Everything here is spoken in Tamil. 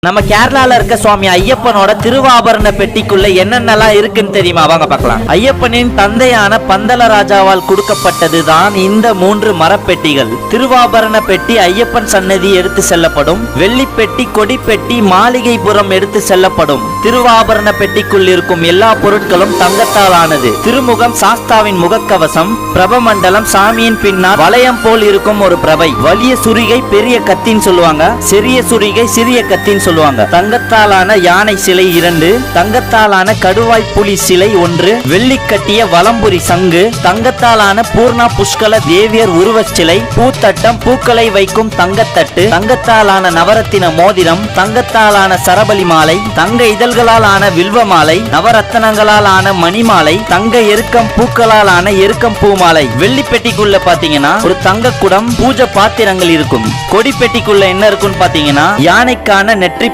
நம்ம கேரளால இருக்க சுவாமி ஐயப்பனோட திருவாபரண பெட்டிக்குள்ள என்னென்னலாம் இருக்குன்னு தெரியுமா? வாங்க பார்க்கலாம். ஐயப்பனின் தந்தையான பந்தல ராஜாவால் கொடுக்கப்பட்டதுதான் இந்த 3 மரப்பெட்டிகள். திருவாபரண பெட்டி ஐயப்பன் சன்னதி எடுத்து செல்லப்படும். வெள்ளிப்பெட்டி, கொடிப்பெட்டி, மாளிகைபுரம் எடுத்து செல்லப்படும். திருவாபரண பெட்டிக்குள் இருக்கும் எல்லா பொருட்களும் தங்கத்தால் ஆனது. திருமுகம் சாஸ்தாவின் முகக்கவசம், பிரபமண்டலம் சாமியின் பின்னால் வளையம் போல் இருக்கும் ஒரு பிரபை, வலிய சுரிகை பெரிய கத்தின்னு சொல்லுவாங்க, சிறிய சுரிகை சிறிய கத்தின்னு சொல்லுவாங்க. தங்கத்தாலான யானை சிலை 2, தங்கத்தாலான கடுவாய் புலி சிலை 1, வெள்ளி கட்டிய வலம்புரி சங்கு, தங்கத்தாலான பூர்ணா புஷ்கல தேவியர் உருவச் சிலை, பூத்தட்டம், பூக்களை வைக்கும் தங்கத்தட்டு, தங்கத்தாலான நவரத்தின மோதிரம், தங்கத்தாலான சரபலி மாலை, தங்க இதழ்களால் ஆன வில்வ மாலை, நவரத்தனங்களால் ஆன மணிமாலை, தங்க எருக்கம் பூக்களால் ஆன எருக்கம் பூ மாலை. வெள்ளி பெட்டிக்குள்ள பாத்தீங்கன்னா ஒரு தங்க குடம், பூஜை பாத்திரங்கள் இருக்கும். கொடி பெட்டிக்குள்ள என்ன இருக்குன்னு பாத்தீங்கன்னா யானைக்கான நெற்றி